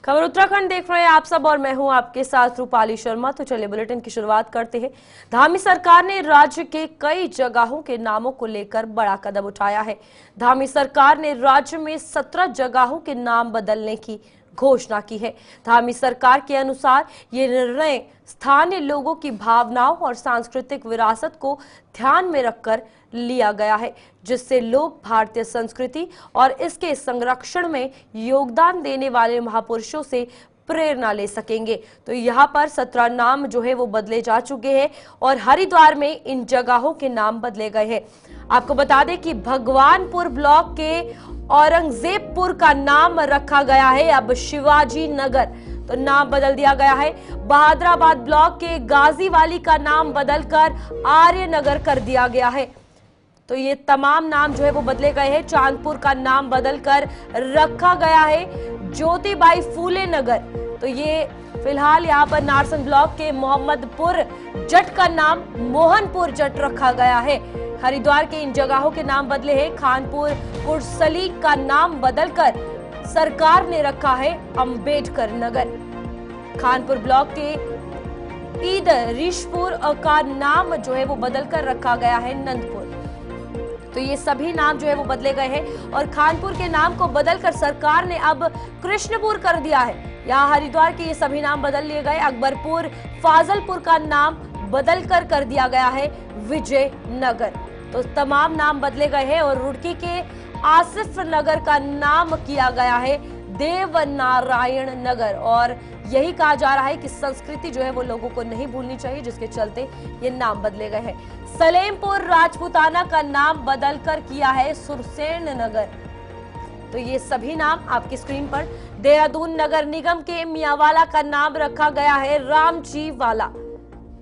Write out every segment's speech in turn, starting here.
खबर उत्तराखंड देख रहे हैं आप सब और मैं हूं आपके साथ रूपाली शर्मा। तो चलिए बुलेटिन की शुरुआत करते हैं। धामी सरकार ने राज्य के कई जगहों के नामों को लेकर बड़ा कदम उठाया है। धामी सरकार ने राज्य में 17 जगहों के नाम बदलने की घोषणा की है। धामी सरकार के अनुसार ये निर्णय स्थानीय लोगों की भावनाओं और सांस्कृतिक विरासत को ध्यान में रखकर लिया गया है, जिससे लोग भारतीय संस्कृति और इसके संरक्षण में योगदान देने वाले महापुरुषों से प्रेरणा ले सकेंगे। तो यहाँ पर 17 नाम जो है वो बदले जा चुके हैं और हरिद्वार में इन जगहों के नाम बदले गए हैं। आपको बता दें कि भगवानपुर ब्लॉक के औरंगजेबपुर का नाम रखा गया है अब शिवाजी नगर, तो नाम बदल दिया गया है। बहादुराबाद ब्लॉक के गाजीवाली का नाम बदलकर आर्य नगर कर दिया गया है। तो ये तमाम नाम जो है वो बदले गए हैं। चांदपुर का नाम बदलकर रखा गया है ज्योतिबाई फूले नगर। तो ये फिलहाल यहाँ पर नारसन ब्लॉक के मोहम्मदपुर जट का नाम मोहनपुर जट रखा गया है। हरिद्वार के इन जगहों के नाम बदले हैं। खानपुर कुर्सली का नाम बदलकर सरकार ने रखा है अंबेडकर नगर। खानपुर ब्लॉक के ईद रिशपुर का नाम जो है वो बदलकर रखा गया है नंदपुर। तो ये सभी नाम जो है वो बदले गए हैं और खानपुर के नाम को बदलकर सरकार ने अब कृष्णपुर कर दिया है। यहाँ हरिद्वार के ये सभी नाम बदल लिए गए। अकबरपुर फाजलपुर का नाम बदलकर कर दिया गया है विजय नगर। तो तमाम नाम बदले गए हैं और रुड़की के आसिफ नगर का नाम किया गया है देवनारायण नगर। और यही कहा जा रहा है कि संस्कृति जो है वो लोगों को नहीं भूलनी चाहिए, जिसके चलते ये नाम बदले गए हैं। सलेमपुर राजपूताना का नाम बदलकर किया है सुरसेन नगर। तो ये सभी नाम आपकी स्क्रीन पर। देहरादून नगर निगम के मियावाला का नाम रखा गया है रामजी वाला।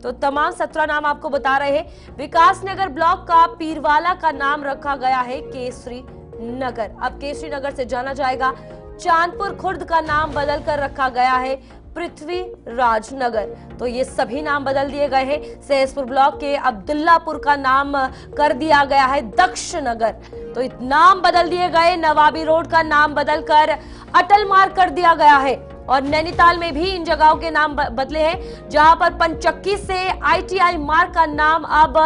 तो तमाम 17 नाम आपको बता रहे हैं। विकास नगर ब्लॉक का पीरवाला का नाम रखा गया है केसरी नगर, अब केसरी नगर से जाना जाएगा। चांदपुर खुर्द का नाम बदलकर रखा गया है पृथ्वी राजनगर। तो ये सभी नाम बदल दिए गए हैं। सहसपुर ब्लॉक के अब्दुल्लापुर का नाम कर दिया गया है दक्ष नगर। तो नाम बदल दिए गए। नवाबी रोड का नाम बदलकर अटल मार्ग कर दिया गया है। और नैनीताल में भी इन जगहों के नाम बदले हैं, जहां पर पंचक्की से ITI मार्ग का नाम अब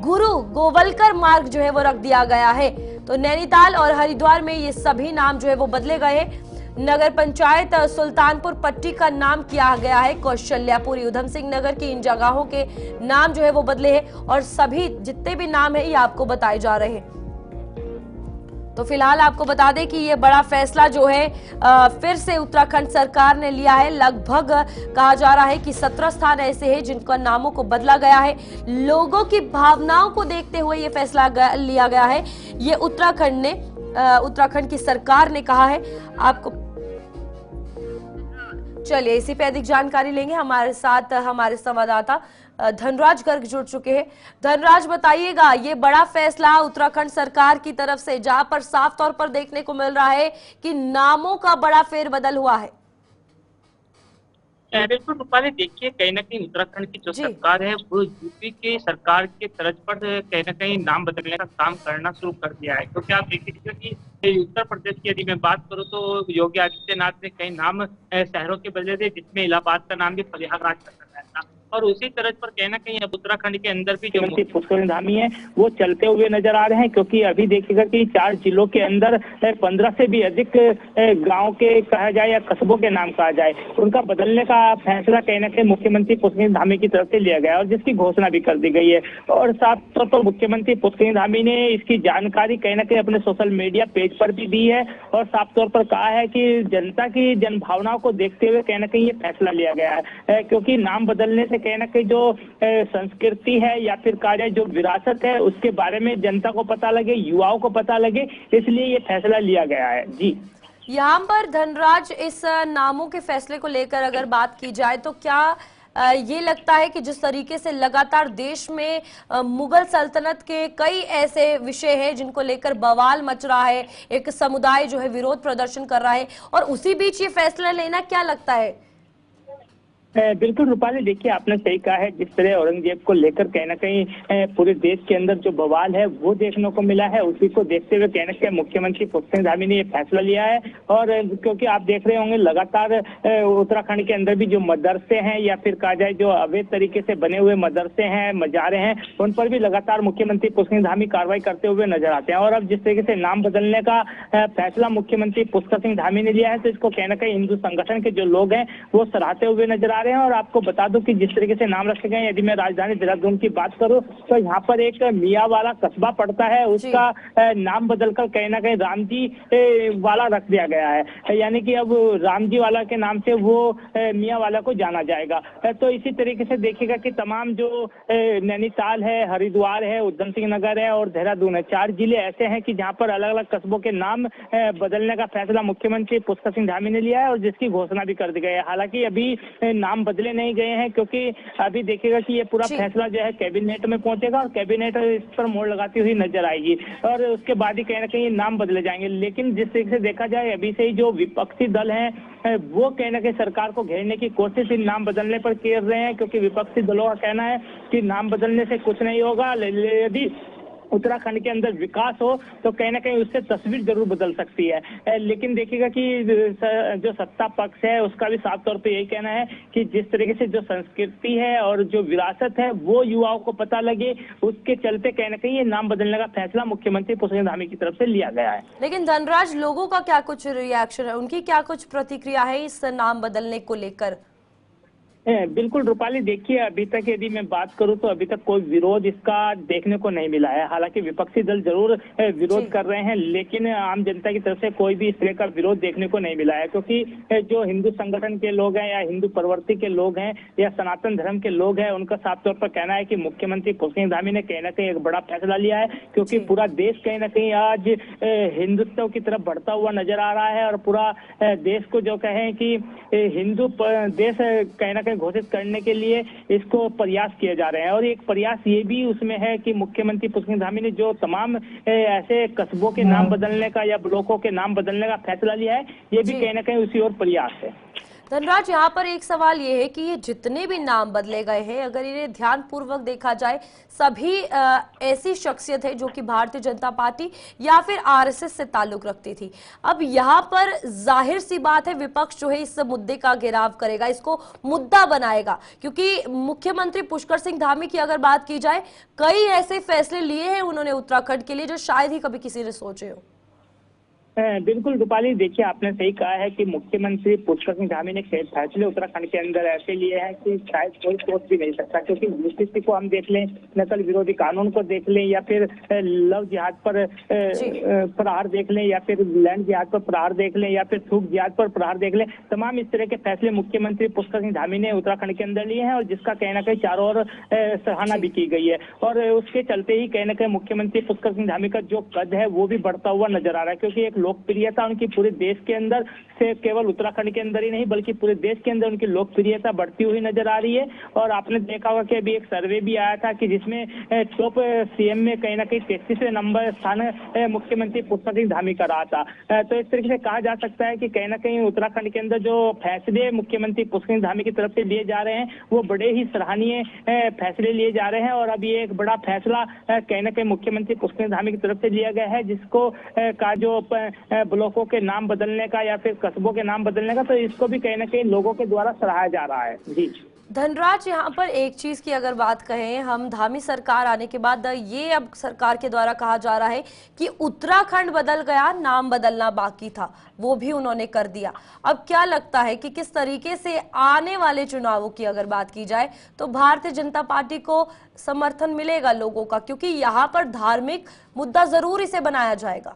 गुरु गोवलकर मार्ग जो है वो रख दिया गया है। तो नैनीताल और हरिद्वार में ये सभी नाम जो है वो बदले गए हैं। नगर पंचायत सुल्तानपुर पट्टी का नाम किया गया है कौशल्यापुरी। उधम सिंह नगर की इन जगहों के नाम जो है वो बदले हैं और सभी जितने भी नाम है ये आपको बताए जा रहे हैं। तो फिलहाल आपको बता दें कि ये बड़ा फैसला जो है फिर से उत्तराखंड सरकार ने लिया है। लगभग कहा जा रहा है कि 17 स्थान ऐसे हैं जिनका नामों को बदला गया है। लोगों की भावनाओं को देखते हुए ये फैसला लिया गया है। ये उत्तराखंड की सरकार ने कहा है। आपको चलिए इसी पे अधिक जानकारी लेंगे। हमारे साथ हमारे संवाददाता धनराज गर्ग जुड़ चुके हैं। धनराज, बताइएगा ये बड़ा फैसला उत्तराखंड सरकार की तरफ से, जहां पर साफ तौर पर देखने को मिल रहा है कि नामों का बड़ा फेरबदल हुआ है। बिल्कुल रूपाली, देखिए कहीं ना कहीं उत्तराखंड की जो सरकार है वो यूपी के सरकार के तर्ज पर कहीं ना कहीं नाम बदलने का काम करना शुरू कर दिया है। क्योंकि आप देख लीजिए कि उत्तर प्रदेश की यदि मैं बात करूं तो योगी आदित्यनाथ ने कई नाम शहरों के बदले थे, जिसमें इलाहाबाद का नाम भी प्रयागराज रखा गया था। और उसी तरह पर कहीं ना कहीं अब उत्तराखंड के अंदर भी जो पुष्कर धामी है वो चलते हुए नजर आ रहे हैं। क्योंकि अभी देखिएगा कि 4 जिलों के अंदर 15 से भी अधिक गांव के कहा जाए या कस्बों के नाम कहा जाए, उनका बदलने का फैसला कहीं ना कहीं मुख्यमंत्री पुष्कर धामी की तरफ से लिया गया और जिसकी घोषणा भी कर दी गई है। और साफ तौर पर मुख्यमंत्री पुष्कर धामी ने इसकी जानकारी कहीं ना कहीं अपने सोशल मीडिया पेज पर भी दी है और साफ तौर पर कहा है कि जनता की जनभावनाओं को देखते हुए कहीं ना कहीं ये फैसला लिया गया है। क्योंकि नाम बदलने से कहीं ना कहीं जो संस्कृति है या फिर कहा जाए जो विरासत है उसके बारे में जनता को पता लगे, युवाओं को पता लगे, इसलिए ये फैसला लिया गया है। जी, यहाँ पर धनराज, इस नामों के फैसले को लेकर अगर बात की जाए तो क्या ये लगता है कि जिस तरीके से लगातार देश में मुगल सल्तनत के कई ऐसे विषय हैं जिनको लेकर बवाल मच रहा है, एक समुदाय जो है विरोध प्रदर्शन कर रहा है, और उसी बीच ये फैसला लेना क्या लगता है? बिल्कुल रूपाली, देखिए आपने सही कहा है। जिस तरह औरंगजेब को लेकर कहीं ना कहीं पूरे देश के अंदर जो बवाल है वो देखने को मिला है, उसी को देखते हुए कहीं ना कहीं मुख्यमंत्री पुष्कर सिंह धामी ने ये फैसला लिया है। और क्योंकि आप देख रहे होंगे लगातार उत्तराखंड के अंदर भी जो मदरसे हैं या फिर कहा जाए जो अवैध तरीके से बने हुए मदरसे हैं, मजारे हैं, उन पर भी लगातार मुख्यमंत्री पुष्कर सिंह धामी कार्रवाई करते हुए नजर आते हैं। और अब जिस तरीके से नाम बदलने का फैसला मुख्यमंत्री पुष्कर सिंह धामी ने लिया है, तो इसको कहीं ना कहीं हिंदू संगठन के जो लोग हैं वो सराहते हुए नजर आ रहे हैं। और आपको बता दूं कि जिस तरीके से नाम रखे गए, यदि मैं राजधानी देहरादून की बात करूं तो यहाँ पर एक मियाँ वाला कस्बा पड़ता है, उसका नाम बदलकर कहीं ना कहीं रामजी वाला रख दिया गया है। यानी कि अब रामजी वाला के नाम से वो मियाँ वाला को जाना जाएगा। तो इसी तरीके से देखिएगा कि तमाम जो नैनीताल है, हरिद्वार है, उधम सिंह नगर है और देहरादून है, 4 जिले ऐसे हैं कि जहाँ पर अलग अलग कस्बों के नाम बदलने का फैसला मुख्यमंत्री पुष्कर सिंह धामी ने लिया है और जिसकी घोषणा भी कर दी गई है। हालांकि अभी नाम बदले नहीं गए हैं, क्योंकि अभी देखिएगा कि ये पूरा फैसला जो है कैबिनेट में पहुंचेगा और कैबिनेट इस पर मोहर लगाती हुई नजर आएगी और उसके बाद ही कहीं ना कहीं नाम बदले जाएंगे। लेकिन जिस तरीके से देखा जाए, अभी से ही जो विपक्षी दल हैं वो कहीं ना कहीं सरकार को घेरने की कोशिश इन नाम बदलने पर कर रहे हैं, क्योंकि विपक्षी दलों का कहना है कि नाम बदलने से कुछ नहीं होगा, यदि उत्तराखंड के अंदर विकास हो तो कहीं ना कहीं उससे तस्वीर जरूर बदल सकती है। लेकिन देखिएगा कि जो सत्ता पक्ष है उसका भी साफ तौर पे यही कहना है कि जिस तरीके से जो संस्कृति है और जो विरासत है वो युवाओं को पता लगे, उसके चलते कहीं ना कहीं ये नाम बदलने का फैसला मुख्यमंत्री पुष्कर सिंह धामी की तरफ से लिया गया है। लेकिन धनराज, लोगों का क्या कुछ रिएक्शन है, उनकी क्या कुछ प्रतिक्रिया है इस नाम बदलने को लेकर? बिल्कुल रूपाली, देखिए अभी तक यदि मैं बात करूं तो अभी तक कोई विरोध इसका देखने को नहीं मिला है। हालांकि विपक्षी दल जरूर विरोध कर रहे हैं, लेकिन आम जनता की तरफ से कोई भी इस तरह का विरोध देखने को नहीं मिला है, क्योंकि जो हिंदू संगठन के लोग हैं या हिंदू प्रवृत्ति के लोग हैं या सनातन धर्म के लोग हैं, उनका साफ तौर पर कहना है कि मुख्यमंत्री पुष्कर सिंह धामी ने कहीं ना कहीं एक बड़ा फैसला लिया है, क्योंकि पूरा देश कहीं ना कहीं आज हिंदुत्व की तरफ बढ़ता हुआ नजर आ रहा है और पूरा देश को जो कहें कि हिंदू देश कहीं ना कहीं घोषित करने के लिए इसको प्रयास किए जा रहे हैं। और एक प्रयास ये भी उसमें है कि मुख्यमंत्री पुष्कर सिंह धामी ने जो तमाम ऐसे कस्बों के नाम बदलने का या ब्लॉकों के नाम बदलने का फैसला लिया है, ये भी कहीं ना कहीं उसी ओर प्रयास है। धनराज, यहाँ पर एक सवाल ये है कि ये जितने भी नाम बदले गए हैं, अगर इन्हें ध्यान पूर्वक देखा जाए, सभी ऐसी शख्सियत है जो कि भारतीय जनता पार्टी या फिर आरएसएस से ताल्लुक रखती थी। अब यहाँ पर जाहिर सी बात है विपक्ष जो है इस मुद्दे का घेराव करेगा, इसको मुद्दा बनाएगा, क्योंकि मुख्यमंत्री पुष्कर सिंह धामी की अगर बात की जाए, कई ऐसे फैसले लिए हैं उन्होंने उत्तराखंड के लिए जो शायद ही कभी किसी ने सोचे हो। बिल्कुल रूपाली, देखिए आपने सही कहा है कि मुख्यमंत्री पुष्कर सिंह धामी ने फैसले उत्तराखंड के अंदर ऐसे लिए हैं कि शायद कोई सोच भी नहीं सकता, क्योंकि यूपीसी को हम देख लें, नकल विरोधी कानून को देख लें या फिर लव जिहाद पर प्रहार देख लें या फिर लैंड जिहाद पर प्रहार देख लें या फिर थूक जिहाद पर प्रहार देख लें, तमाम इस तरह के फैसले मुख्यमंत्री पुष्कर सिंह धामी ने उत्तराखंड के अंदर लिए हैं और जिसका कहीं ना कहीं चारों ओर सराहना भी की गई है। और उसके चलते ही कहीं ना कहीं मुख्यमंत्री पुष्कर सिंह धामी का जो कद है वो भी बढ़ता हुआ नजर आ रहा है, क्योंकि एक लोकप्रियता उनकी पूरे देश के अंदर से, केवल उत्तराखंड के अंदर ही नहीं बल्कि पूरे देश के अंदर उनकी लोकप्रियता बढ़ती हुई नजर आ रही है। और आपने देखा होगा कि अभी एक सर्वे भी आया था कि जिसमें टॉप सीएम में कहीं ना कहीं 33वें नंबर स्थान मुख्यमंत्री पुष्कर सिंह धामी का रहा था। तो इस तरीके से कहा जा सकता है कि कहीं ना कहीं उत्तराखंड के अंदर जो फैसले मुख्यमंत्री पुष्कर सिंह धामी की तरफ से लिए जा रहे हैं वो बड़े ही सराहनीय फैसले लिए जा रहे हैं। और अब ये एक बड़ा फैसला कहीं ना कहीं मुख्यमंत्री पुष्कर सिंह धामी की तरफ से लिया गया है, जिसको का जो ब्लॉकों के नाम बदलने का या फिर कस्बों के नाम बदलने का, तो इसको भी कहीं ना कहीं लोगों के द्वारा सराहा जा रहा है। जी धनराज, यहाँ पर एक चीज की अगर बात कहें, हम धामी सरकार आने के बाद ये अब सरकार के द्वारा कहा जा रहा है कि उत्तराखंड बदल गया, नाम बदलना बाकी था, वो भी उन्होंने कर दिया। अब क्या लगता है कि किस तरीके से आने वाले चुनावों की अगर बात की जाए तो भारतीय जनता पार्टी को समर्थन मिलेगा लोगों का, क्योंकि यहाँ पर धार्मिक मुद्दा जरूर इसे बनाया जाएगा?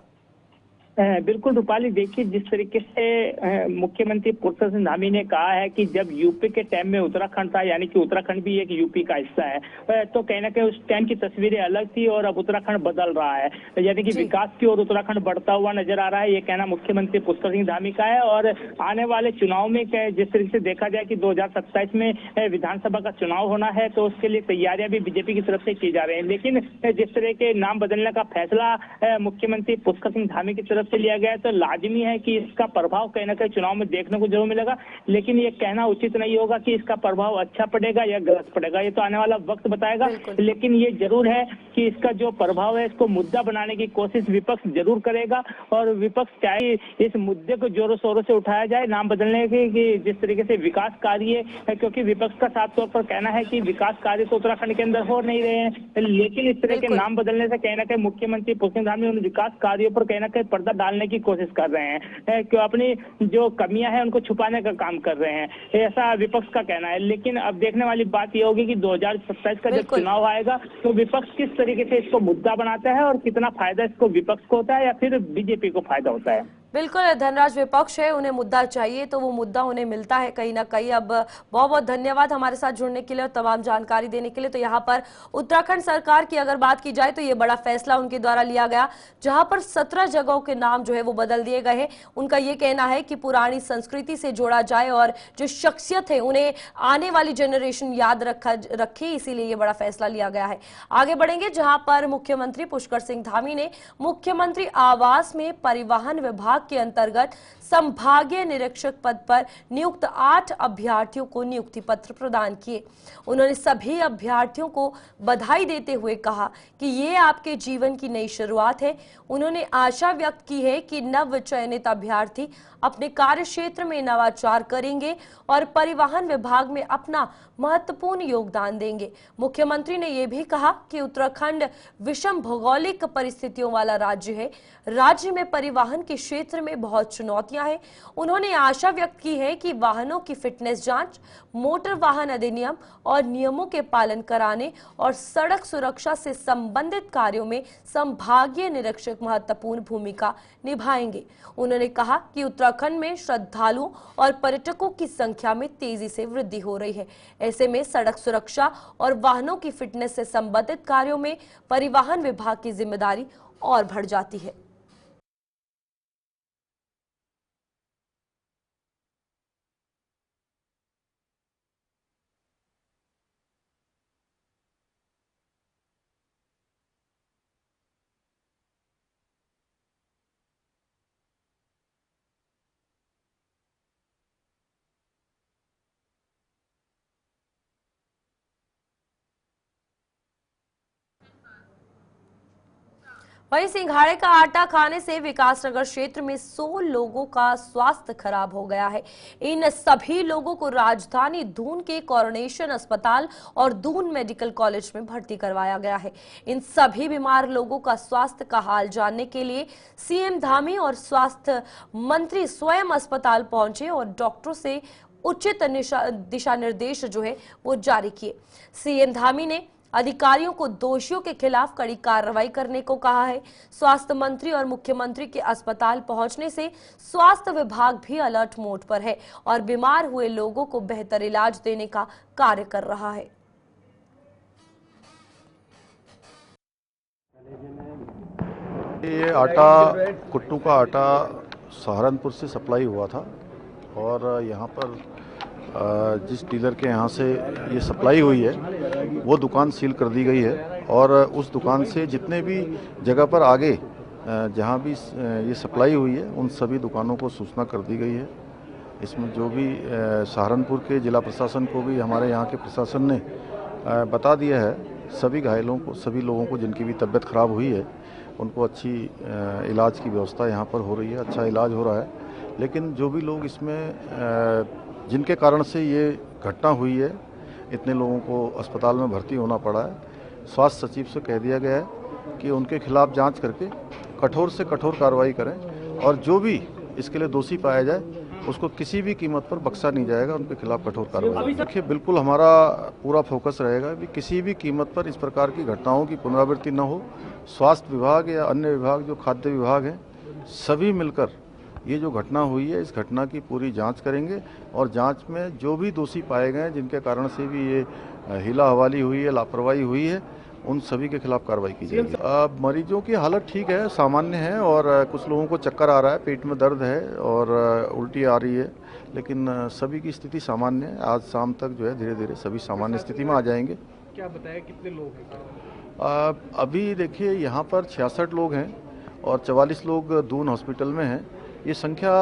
बिल्कुल रूपाली, देखिए जिस तरीके से मुख्यमंत्री पुष्कर सिंह धामी ने कहा है कि जब यूपी के टाइम में उत्तराखंड था, यानी कि उत्तराखंड भी एक यूपी का हिस्सा है, तो कहीं ना कहीं उस टाइम की तस्वीरें अलग थी और अब उत्तराखंड बदल रहा है, यानी कि विकास की ओर उत्तराखंड बढ़ता हुआ नजर आ रहा है। ये कहना मुख्यमंत्री पुष्कर सिंह धामी का है। और आने वाले चुनाव में जिस तरीके से देखा जाए कि 2027 में विधानसभा का चुनाव होना है, तो उसके लिए तैयारियां भी बीजेपी की तरफ से की जा रही है। लेकिन जिस तरह के नाम बदलने का फैसला मुख्यमंत्री पुष्कर सिंह धामी की तरफ तरफ से लिया गया है तो लाजमी है कि इसका प्रभाव कहीं ना कहीं चुनाव में देखने को जरूर मिलेगा, लेकिन ये कहना उचित नहीं होगा कि इसका प्रभाव अच्छा पड़ेगा या गलत पड़ेगा, ये तो आने वाला वक्त बताएगा। लेकिन ये जरूर है कि इसका जो प्रभाव है इसको मुद्दा बनाने की कोशिश विपक्ष जरूर करेगा, और विपक्ष चाहे इस मुद्दे को जोरों शोरों से उठाया जाए नाम बदलने की, कि जिस तरीके से विकास कार्य है, क्योंकि विपक्ष का साफ तौर पर कहना है कि विकास कार्य तो उत्तराखंड के अंदर हो नहीं रहे हैं, लेकिन इस तरह के नाम बदलने से कहीं ना कहीं मुख्यमंत्री पुष्कर धामी उन विकास कार्यों पर कहीं ना कहीं पर्दा डालने की कोशिश कर रहे हैं, क्यों अपनी जो कमियां हैं उनको छुपाने का काम कर रहे हैं, ऐसा विपक्ष का कहना है। लेकिन अब देखने वाली बात यह होगी कि 2027 का जब चुनाव आएगा तो विपक्ष किस तरीके से इसको मुद्दा बनाता है और कितना फायदा इसको विपक्ष को होता है या फिर बीजेपी को फायदा होता है। बिल्कुल, धनराज विपक्ष है, उन्हें मुद्दा चाहिए तो वो मुद्दा उन्हें मिलता है कहीं ना कहीं। अब बहुत बहुत धन्यवाद हमारे साथ जुड़ने के लिए और तमाम जानकारी देने के लिए। तो यहाँ पर उत्तराखंड सरकार की अगर बात की जाए तो ये बड़ा फैसला उनके द्वारा लिया गया, जहां पर 17 जगहों के नाम जो है वो बदल दिए गए हैं। उनका ये कहना है कि पुरानी संस्कृति से जोड़ा जाए और जो शख्सियत है उन्हें आने वाली जनरेशन याद रखे, इसीलिए ये बड़ा फैसला लिया गया है। आगे बढ़ेंगे जहां पर मुख्यमंत्री पुष्कर सिंह धामी ने मुख्यमंत्री आवास में परिवहन विभाग के अंतर्गत संभागीय निरीक्षक पद पर नियुक्त 8 अभ्यर्थियों को नियुक्ति पत्र प्रदान किए। उन्होंने सभी अभ्यर्थियों को बधाई देते हुए कहा कि ये आपके जीवन की नई शुरुआत है। उन्होंने आशा व्यक्त की है कि नव चयनित अभ्यर्थी अपने कार्य क्षेत्र में नवाचार करेंगे और परिवहन विभाग में अपना महत्वपूर्ण योगदान देंगे। मुख्यमंत्री ने यह भी कहा कि उत्तराखंड विषम भौगोलिक परिस्थितियों वाला राज्य है। राज्य में परिवहन के क्षेत्र में बहुत चुनौतियां हैं। उन्होंने आशा व्यक्त की है कि वाहनों की फिटनेस जांच, मोटर वाहन अधिनियम और नियमों के पालन कराने और सड़क सुरक्षा से संबंधित कार्यों में संभागीय निरीक्षक महत्वपूर्ण भूमिका निभाएंगे। उन्होंने कहा कि उत्तराखंड में श्रद्धालुओं और पर्यटकों की संख्या में तेजी से वृद्धि हो रही है। ऐसे में सड़क सुरक्षा और वाहनों की फिटनेस से संबंधित कार्यों में परिवहन विभाग की जिम्मेदारी और बढ़ जाती है। वहीं सिंघाड़े का आटा खाने से विकासनगर क्षेत्र में 100 लोगों का स्वास्थ्य खराब हो गया है। इन सभी लोगों को राजधानी दून के कोरोनेशन अस्पताल और दून मेडिकल कॉलेज में भर्ती करवाया गया है। इन सभी बीमार लोगों का स्वास्थ्य का हाल जानने के लिए सीएम धामी और स्वास्थ्य मंत्री स्वयं अस्पताल पहुंचे और डॉक्टरों से उचित दिशा निर्देश जो है वो जारी किए। सीएम धामी ने अधिकारियों को दोषियों के खिलाफ कड़ी कार्रवाई करने को कहा है। स्वास्थ्य मंत्री और मुख्यमंत्री के अस्पताल पहुंचने से स्वास्थ्य विभाग भी अलर्ट मोड पर है और बीमार हुए लोगों को बेहतर इलाज देने का कार्य कर रहा है। ये आटा, कुट्टू का आटा सहारनपुर से सप्लाई हुआ था और यहाँ पर जिस डीलर के यहाँ से ये सप्लाई हुई है वो दुकान सील कर दी गई है और उस दुकान से जितने भी जगह पर आगे जहाँ भी ये सप्लाई हुई है उन सभी दुकानों को सूचना कर दी गई है। इसमें जो भी सहारनपुर के जिला प्रशासन को भी हमारे यहाँ के प्रशासन ने बता दिया है, सभी घायलों को, सभी लोगों को जिनकी भी तबीयत ख़राब हुई है उनको अच्छी इलाज की व्यवस्था यहाँ पर हो रही है, अच्छा इलाज हो रहा है। लेकिन जो भी लोग इसमें जिनके कारण से ये घटना हुई है, इतने लोगों को अस्पताल में भर्ती होना पड़ा है, स्वास्थ्य सचिव से कह दिया गया है कि उनके खिलाफ जांच करके कठोर से कठोर कार्रवाई करें और जो भी इसके लिए दोषी पाया जाए उसको किसी भी कीमत पर बख्शा नहीं जाएगा, उनके खिलाफ कठोर कार्रवाई। देखिए, बिल्कुल हमारा पूरा फोकस रहेगा कि किसी भी कीमत पर इस प्रकार की घटनाओं की पुनरावृत्ति न हो। स्वास्थ्य विभाग या अन्य विभाग जो खाद्य विभाग हैं, सभी मिलकर ये जो घटना हुई है इस घटना की पूरी जांच करेंगे और जांच में जो भी दोषी पाए गए जिनके कारण से भी ये हिला हवाली हुई है, लापरवाही हुई है, उन सभी के खिलाफ कार्रवाई की जाएगी। मरीजों की हालत ठीक है, सामान्य है और कुछ लोगों को चक्कर आ रहा है, पेट में दर्द है और उल्टी आ रही है, लेकिन सभी की स्थिति सामान्य है। आज शाम तक जो है धीरे धीरे सभी सामान्य स्थिति में आ जाएंगे। क्या बताया कितने लोग हैं? अभी देखिए यहाँ पर 66 लोग हैं और 44 लोग दून हॉस्पिटल में हैं। ये संख्या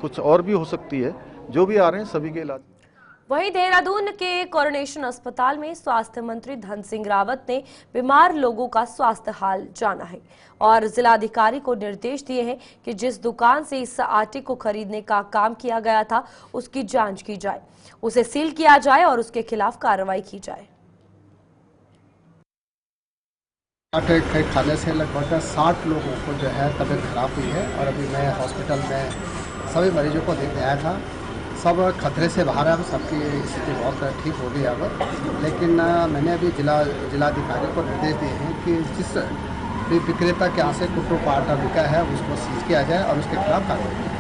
कुछ और भी हो सकती है। जो भी आ रहे हैं सभी के इलाज। वहीं देहरादून के कोरोनेशन अस्पताल में स्वास्थ्य मंत्री धन सिंह रावत ने बीमार लोगों का स्वास्थ्य हाल जाना है और जिलाधिकारी को निर्देश दिए हैं कि जिस दुकान से इस आटे को खरीदने का काम किया गया था उसकी जांच की जाए, उसे सील किया जाए और उसके खिलाफ कार्रवाई की जाए। आटे के खाने से लगभग 60 लोगों को जो है तबीयत खराब हुई है और अभी मैं हॉस्पिटल में सभी मरीजों को देखने आया था। सब खतरे से बाहर है, सबकी स्थिति बहुत ठीक हो गई अब। लेकिन मैंने अभी जिलाधिकारी को निर्देश दिए हैं कि जिस भी विक्रेता के यहाँ से कुट्टू का आटा बिका है उसको सीज किया जाए और उसके खिलाफ कार्रवाई की जाए।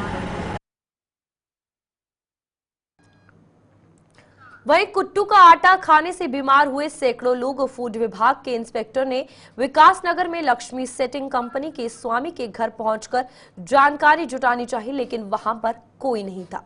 वहीं कुट्टू का आटा खाने से बीमार हुए सैकड़ों लोग फूड विभाग के इंस्पेक्टर ने विकासनगर में लक्ष्मी सेटिंग कंपनी के स्वामी के घर पहुंचकर जानकारी जुटानी चाहिए, लेकिन वहां पर कोई नहीं था।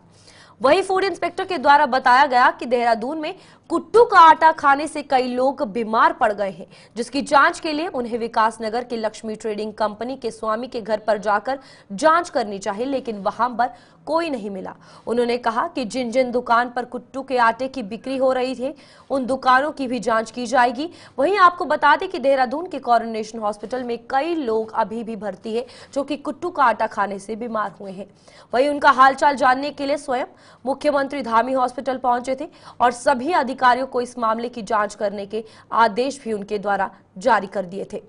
वहीं फूड इंस्पेक्टर के द्वारा बताया गया कि देहरादून में कुट्टू का आटा खाने से कई लोग बीमार पड़ गए हैं, जिसकी जांच के लिए उन्हें विकासनगर के लक्ष्मी ट्रेडिंग कंपनी के स्वामी के घर पर जाकर जांच करनी चाहिए, लेकिन वहां पर कोई नहीं मिला। उन्होंने कहा कि जिन जिन दुकान पर कुट्टू के आटे की बिक्री हो रही थी उन दुकानों की भी जांच की जाएगी। वहीं आपको बता दें कि देहरादून के कोरोनेशन हॉस्पिटल में कई लोग अभी भी भर्ती है जो कि कुट्टू का आटा खाने से बीमार हुए हैं। वहीं उनका हालचाल जानने के लिए स्वयं मुख्यमंत्री धामी हॉस्पिटल पहुंचे थे और सभी अधिकारियों को इस मामले की जांच करने के आदेश भी उनके द्वारा जारी कर दिए थे।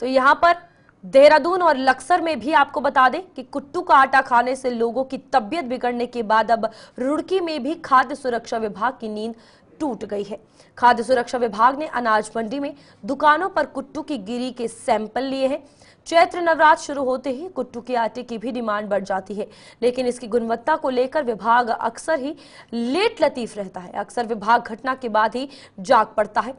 तो यहां पर देहरादून और लक्सर में भी आपको बता दें कि कुट्टू का आटा खाने से लोगों की तबीयत बिगड़ने के बाद अब रुड़की में भी खाद्य सुरक्षा विभाग की नींद टूट गई है। खाद्य सुरक्षा विभाग ने अनाज मंडी में दुकानों पर कुट्टू की गिरी के सैंपल लिए हैं। चैत्र नवरात्र शुरू होते ही कुट्टू के आटे की भी डिमांड बढ़ जाती है, लेकिन इसकी गुणवत्ता को लेकर विभाग अक्सर ही लेट लतीफ रहता है। अक्सर विभाग घटना के बाद ही जाग पड़ता है।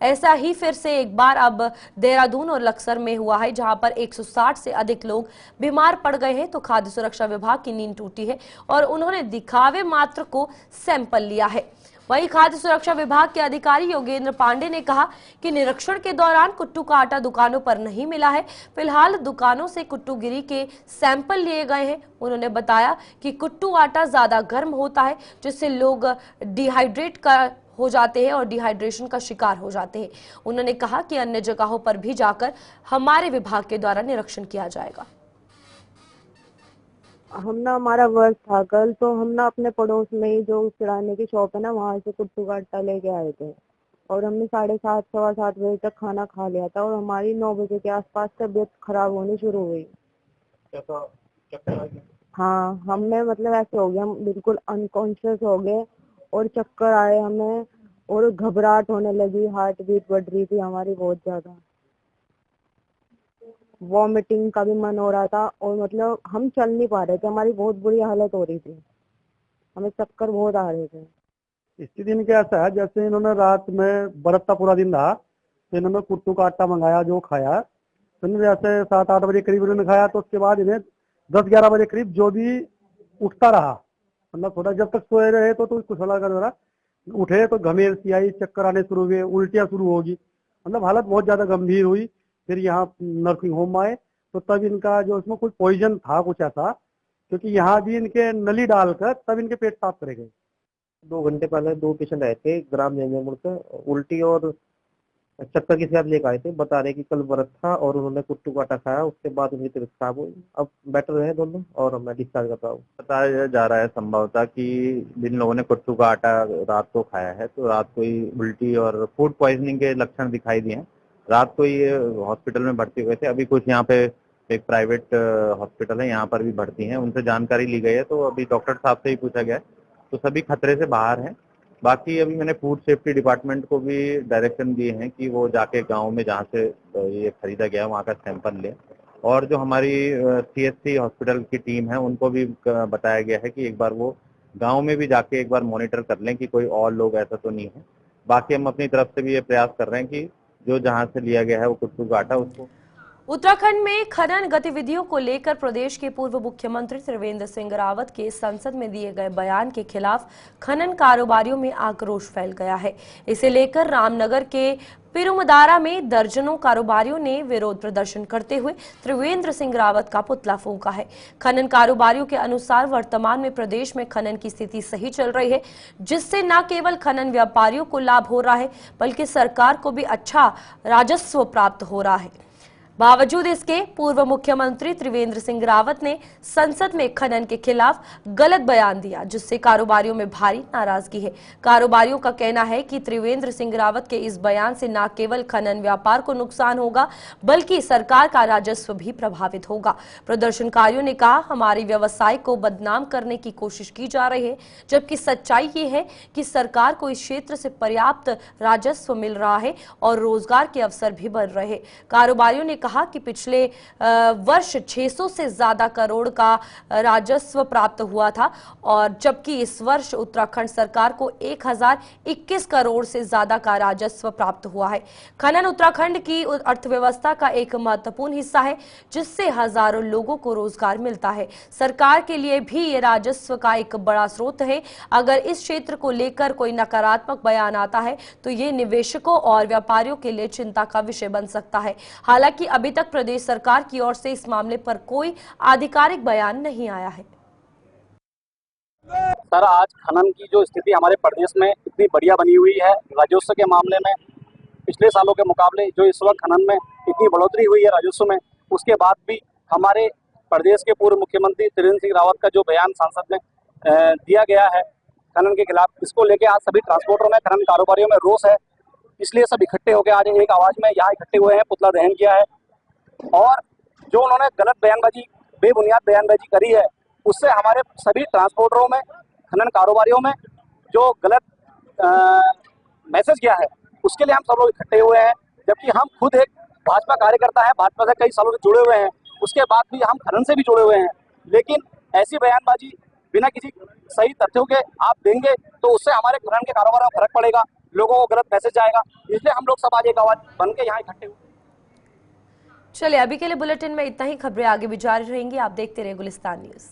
ऐसा ही फिर से एक बार अब देहरादून और लक्सर में हुआ है, जहां पर 160 से अधिक लोग बीमार पड़ गए हैं। तो खाद्य सुरक्षा विभाग की नींद टूटी है और उन्होंने दिखावे मात्र को सैंपल लिया है। वहीं खाद्य सुरक्षा विभाग के अधिकारी योगेंद्र पांडे ने कहा कि निरीक्षण के दौरान कुट्टू का आटा दुकानों पर नहीं मिला है। फिलहाल दुकानों से कुट्टू गिरी के सैंपल लिए गए हैं। उन्होंने बताया कि कुट्टू आटा ज्यादा गर्म होता है, जिससे लोग डिहाइड्रेट हो जाते हैं और डिहाइड्रेशन का शिकार हो जाते हैं। उन्होंने कहा कि अन्य जगहों पर भी जाकर हमारे विभाग के द्वारा निरीक्षण किया जाएगा। हमारा वर्क था कल, तो हम ना अपने पड़ोस में ही जो किराने की शॉप है ना, वहाँ से कुट्टू का आटा लेके आए थे और हमने 7:30 सवा 7 बजे तक खाना खा लिया था और हमारी 9 बजे के आसपास तबीयत खराब होनी शुरू हो गई। हाँ, हमें मतलब ऐसे हो गया, हम बिल्कुल अनकॉन्शियस हो गए और चक्कर आए हमें और घबराहट होने लगी, हार्ट बीट बढ़ रही थी हमारी बहुत ज्यादा, वॉमिटिंग का भी मन हो रहा था और मतलब हम चल नहीं पा रहे थे, हमारी बहुत बुरी हालत हो रही थी, हमें चक्कर बहुत आ रहे थे। इसी दिन क्या ऐसा है, जैसे इन्होंने रात में बरसता पूरा दिन रहा तो इन्होंने कुट्टू का आटा मंगाया, जो खाया तो जैसे 7-8 बजे करीब इन्होंने खाया, तो उसके बाद इन्हें 10-11 बजे करीब जो भी उठता रहा, मतलब थोड़ा जब तक सोए रहे तो कुछ लगा कर रहा, उठे तो घमेल सी आई, चक्कर आने शुरू हुए, उल्टियां शुरू होगी, मतलब हालत बहुत ज्यादा गंभीर हुई। फिर यहाँ नर्सिंग होम आए तो तब इनका जो इसमें कुछ पॉइजन था कुछ ऐसा, क्योंकि यहाँ भी इनके नली डालकर तब इनके पेट साफ करे गए। 2 घंटे पहले 2 पेशेंट आए थे ग्राम जंजमुड़ से, उल्टी और चक्कर के साथ लेकर आए थे, बता रहे कि कल व्रत था और उन्होंने कुट्टू का आटा खाया, उसके बाद उनकी तबीयत खराब हुई। अब बेटर है दोनों और मैं डिस्चार्ज कर रहा हूँ। बताया जा रहा है संभवतः कि जिन लोगों ने कुट्टू का आटा रात को खाया है तो रात को ही उल्टी और फूड पॉइजनिंग के लक्षण दिखाई दिए हैं। रात को ये हॉस्पिटल में भर्ती हुए थे। अभी कुछ यहाँ पे एक प्राइवेट हॉस्पिटल है, यहाँ पर भी भर्ती हैं, उनसे जानकारी ली गई है, तो अभी डॉक्टर साहब से ही पूछा गया है, तो सभी खतरे से बाहर हैं। बाकी अभी मैंने फूड सेफ्टी डिपार्टमेंट को भी डायरेक्शन दिए हैं कि वो जाके गांव में जहाँ से ये खरीदा गया वहाँ का सैंपल ले, और जो हमारी CHC हॉस्पिटल की टीम है उनको भी बताया गया है कि एक बार वो गांव में भी जाके एक बार मॉनिटर कर लें कि कोई और लोग ऐसा तो नहीं है। बाकी हम अपनी तरफ से भी ये प्रयास कर रहे हैं कि जो जहाँ से लिया गया है वो कुट्टू का आटा उसको। उत्तराखंड में खनन गतिविधियों को लेकर प्रदेश के पूर्व मुख्यमंत्री त्रिवेंद्र सिंह रावत के संसद में दिए गए बयान के खिलाफ खनन कारोबारियों में आक्रोश फैल गया है। इसे लेकर रामनगर के पिरुमदारा में दर्जनों कारोबारियों ने विरोध प्रदर्शन करते हुए त्रिवेंद्र सिंह रावत का पुतला फूंका है। खनन कारोबारियों के अनुसार वर्तमान में प्रदेश में खनन की स्थिति सही चल रही है, जिससे न केवल खनन व्यापारियों को लाभ हो रहा है बल्कि सरकार को भी अच्छा राजस्व प्राप्त हो रहा है। बावजूद इसके पूर्व मुख्यमंत्री त्रिवेंद्र सिंह रावत ने संसद में खनन के खिलाफ गलत बयान दिया, जिससे कारोबारियों में भारी नाराजगी है। कारोबारियों का कहना है कि त्रिवेंद्र सिंह रावत के इस बयान से न केवल खनन व्यापार को नुकसान होगा बल्कि सरकार का राजस्व भी प्रभावित होगा। प्रदर्शनकारियों ने कहा, हमारे व्यवसाय को बदनाम करने की कोशिश की जा रही है, जबकि सच्चाई ये है कि सरकार को इस क्षेत्र से पर्याप्त राजस्व मिल रहा है और रोजगार के अवसर भी बढ़ रहे हैं। कारोबारियों ने कहा कि पिछले वर्ष 600 से ज्यादा करोड़ का राजस्व प्राप्त हुआ था और जबकि इस वर्ष उत्तराखंड सरकार को 1021 करोड़ से ज्यादा का राजस्व प्राप्त हुआ है। खनन उत्तराखंड की अर्थव्यवस्था का एक महत्वपूर्ण हिस्सा है, जिससे हजारों लोगों को रोजगार मिलता है। सरकार के लिए भी ये राजस्व का एक बड़ा स्रोत है। अगर इस क्षेत्र को लेकर कोई नकारात्मक बयान आता है तो ये निवेशकों और व्यापारियों के लिए चिंता का विषय बन सकता है। हालांकि अभी तक प्रदेश सरकार की ओर से इस मामले पर कोई आधिकारिक बयान नहीं आया है। सर, आज खनन की जो स्थिति हमारे प्रदेश में इतनी बढ़िया बनी हुई है, राजस्व के मामले में पिछले सालों के मुकाबले जो इस वक्त खनन में इतनी बढ़ोतरी हुई है राजस्व में, उसके बाद भी हमारे प्रदेश के पूर्व मुख्यमंत्री त्रिवेंद्र सिंह रावत का जो बयान संसद में दिया गया है खनन के खिलाफ, इसको लेके आज सभी ट्रांसपोर्टरों में, खनन कारोबारियों में रोष है। इसलिए सब इकट्ठे होकर आज एक आवाज में यहाँ इकट्ठे हुए हैं, पुतला दहन किया है और जो उन्होंने गलत बयानबाजी, बेबुनियाद बयानबाजी करी है, उससे हमारे सभी ट्रांसपोर्टरों में, खनन कारोबारियों में जो गलत मैसेज गया है, उसके लिए हम सब लोग इकट्ठे हुए हैं। जबकि हम खुद एक भाजपा कार्यकर्ता है, भाजपा से कई सालों से जुड़े हुए हैं, उसके बाद भी हम खनन से भी जुड़े हुए हैं, लेकिन ऐसी बयानबाजी बिना किसी सही तथ्यों के आप देंगे तो उससे हमारे खनन के कारोबार में फर्क पड़ेगा, लोगों को गलत मैसेज जाएगा। इसलिए हम लोग सब आज एक आवाज बन के यहाँ इकट्ठे हुए। चलिए, अभी के लिए बुलेटिन में इतना ही। खबरें आगे भी जारी रहेंगी। आप देखते रहिए गुलिस्तान न्यूज।